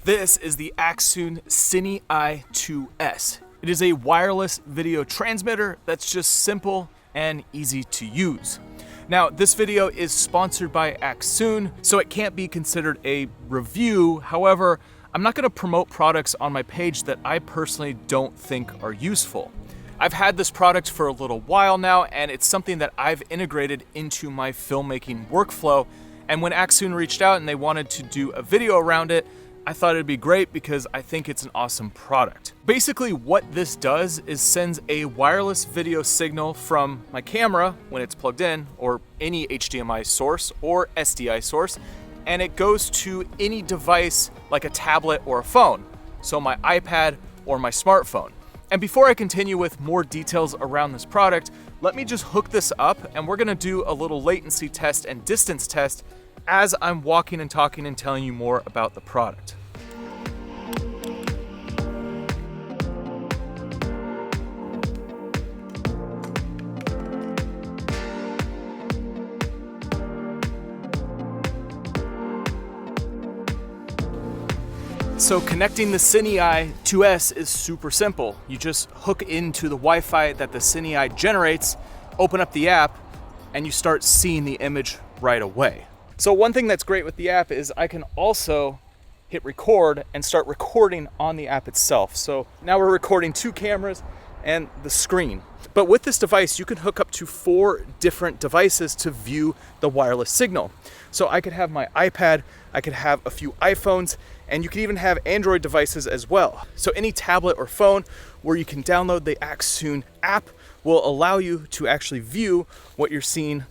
This is the Accsoon CineEye 2S. It is a wireless video transmitter that's just simple and easy to use. Now, this video is sponsored by Accsoon, so it can't be considered a review. However, I'm not going to promote products on my page that I personally don't think are useful. I've had this product for a little while now, and it's something that I've integrated into my filmmaking workflow. And when Accsoon reached out and they wanted to do a video around it, I thought it'd be great because I think it's an awesome product. Basically, what this does is sends a wireless video signal from my camera when it's plugged in, or any HDMI source or SDI source, and it goes to any device like a tablet or a phone, so my iPad or my smartphone. And before I continue with more details around this product, let me just hook this up and we're gonna do a little latency test and distance test as I'm walking and talking and telling you more about the product. So connecting the CineEye 2S is super simple. You just hook into the Wi-Fi that the CineEye generates, open up the app, and you start seeing the image right away. So one thing that's great with the app is I can also hit record and start recording on the app itself. So now we're recording two cameras and the screen. But with this device, you can hook up to 4 different devices to view the wireless signal. So I could have my iPad, I could have a few iPhones, and you can even have Android devices as well. So any tablet or phone where you can download the Accsoon app will allow you to actually view what you're seeing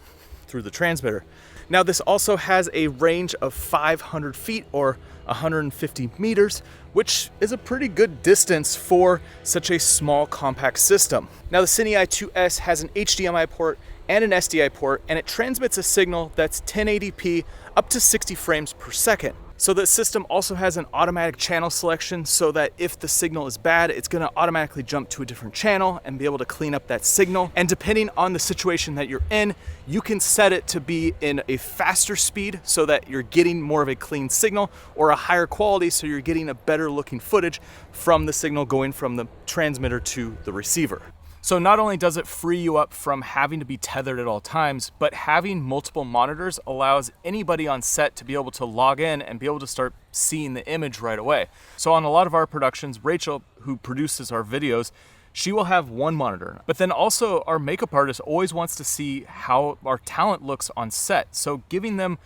through the transmitter. Now, this also has a range of 500 feet or 150 meters, which is a pretty good distance for such a small compact system. Now, the CineEye 2S has an HDMI port and an SDI port, and it transmits a signal that's 1080p up to 60 frames per second. So the system also has an automatic channel selection so that if the signal is bad, it's gonna automatically jump to a different channel and be able to clean up that signal. And depending on the situation that you're in, you can set it to be in a faster speed so that you're getting more of a clean signal, or a higher quality so you're getting a better looking footage from the signal going from the transmitter to the receiver. So not only does it free you up from having to be tethered at all times, but having multiple monitors allows anybody on set to be able to log in and be able to start seeing the image right away. So on a lot of our productions, Rachel, who produces our videos, she will have one monitor. But then also our makeup artist always wants to see how our talent looks on set. So giving them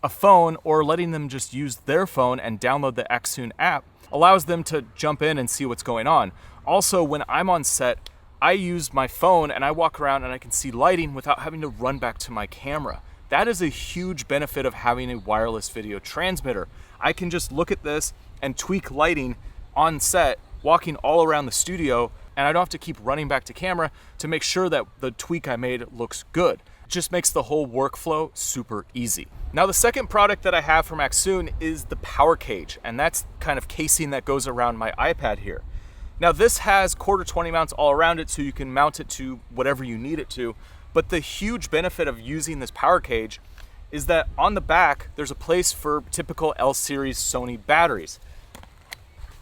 a phone or letting them just use their phone and download the Accsoon app allows them to jump in and see what's going on. Also, when I'm on set, I use my phone and I walk around and I can see lighting without having to run back to my camera. That is a huge benefit of having a wireless video transmitter. I can just look at this and tweak lighting on set, walking all around the studio, and I don't have to keep running back to camera to make sure that the tweak I made looks good. It just makes the whole workflow super easy. Now, the second product that I have from Accsoon is the power cage, and that's kind of casing that goes around my iPad here. Now, this has 1/4-20 mounts all around it, so you can mount it to whatever you need it to. But the huge benefit of using this power cage is that on the back, there's a place for typical L-series Sony batteries.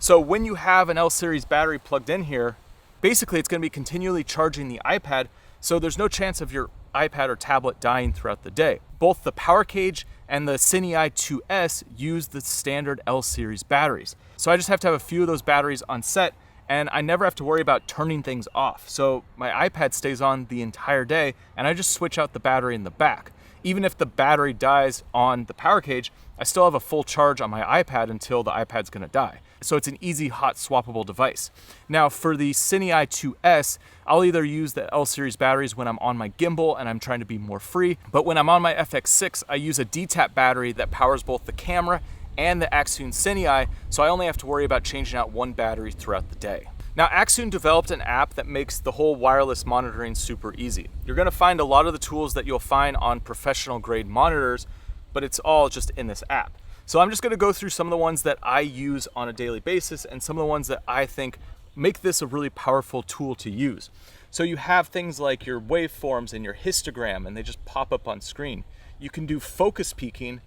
So when you have an L-series battery plugged in here, basically it's gonna be continually charging the iPad, so there's no chance of your iPad or tablet dying throughout the day. Both the power cage and the CineEye 2S use the standard L-series batteries. So I just have to have a few of those batteries on set, and I never have to worry about turning things off. So my iPad stays on the entire day, and I just switch out the battery in the back. Even if the battery dies on the power cage, I still have a full charge on my iPad until the iPad's gonna die. So it's an easy hot swappable device. Now, for the CineEye 2S, I'll either use the L-series batteries when I'm on my gimbal and I'm trying to be more free, but when I'm on my FX6, I use a D-Tap battery that powers both the camera and the Accsoon CineEye, so I only have to worry about changing out one battery throughout the day. Now, Accsoon developed an app that makes the whole wireless monitoring super easy. You're gonna find a lot of the tools that you'll find on professional grade monitors, but it's all just in this app. So I'm just gonna go through some of the ones that I use on a daily basis and some of the ones that I think make this a really powerful tool to use. So you have things like your waveforms and your histogram, and they just pop up on screen. You can do focus peaking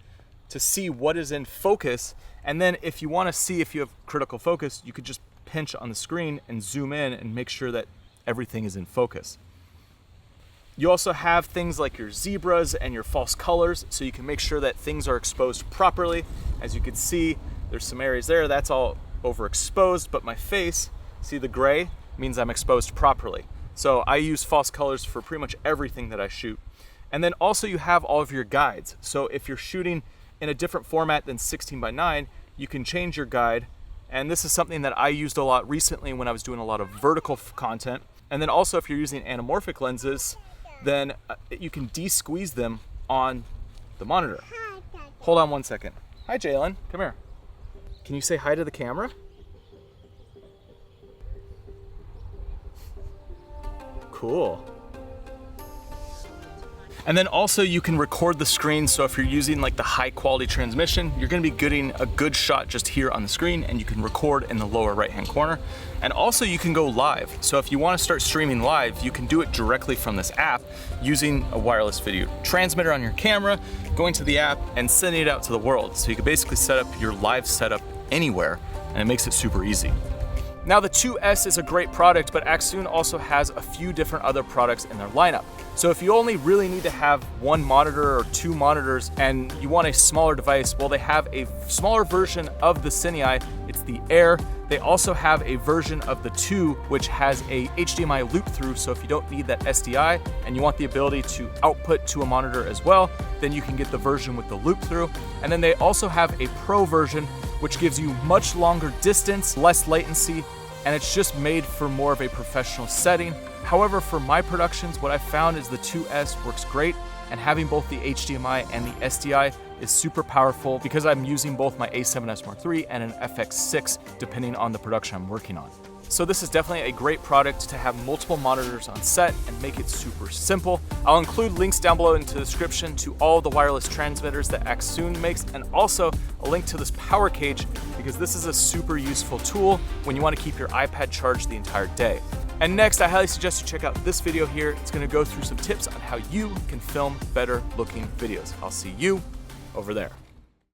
to see what is in focus. And then if you want to see if you have critical focus, you could just pinch on the screen and zoom in and make sure that everything is in focus. You also have things like your zebras and your false colors, so you can make sure that things are exposed properly. As you can see, there's some areas there, that's all overexposed, but my face, see the gray, means I'm exposed properly. So I use false colors for pretty much everything that I shoot. And then also you have all of your guides. So if you're shooting in a different format than 16:9, you can change your guide. And this is something that I used a lot recently when I was doing a lot of vertical content. And then also if you're using anamorphic lenses, then you can de-squeeze them on the monitor. Hold on one second. Hi, Jalen, come here. Can you say hi to the camera? Cool. And then also you can record the screen, so if you're using like the high quality transmission, you're gonna be getting a good shot just here on the screen, and you can record in the lower right hand corner. And also you can go live. So if you wanna start streaming live, you can do it directly from this app using a wireless video transmitter on your camera, going to the app and sending it out to the world. So you can basically set up your live setup anywhere, and it makes it super easy. Now the 2S is a great product, but Accsoon also has a few different other products in their lineup. So if you only really need to have one monitor or two monitors and you want a smaller device, well, they have a smaller version of the CineEye. It's the Air. They also have a version of the 2, which has a HDMI loop through. So if you don't need that SDI and you want the ability to output to a monitor as well, then you can get the version with the loop through. And then they also have a Pro version, which gives you much longer distance, less latency, and it's just made for more of a professional setting. However, for my productions, what I found is the 2S works great, and having both the HDMI and the SDI is super powerful because I'm using both my A7S Mark III and an FX6 depending on the production I'm working on. So this is definitely a great product to have multiple monitors on set and make it super simple. I'll include links down below into the description to all the wireless transmitters that Accsoon makes, and also a link to this power cage, because this is a super useful tool when you want to keep your iPad charged the entire day. And next, I highly suggest you check out this video here. It's going to go through some tips on how you can film better looking videos. I'll see you over there.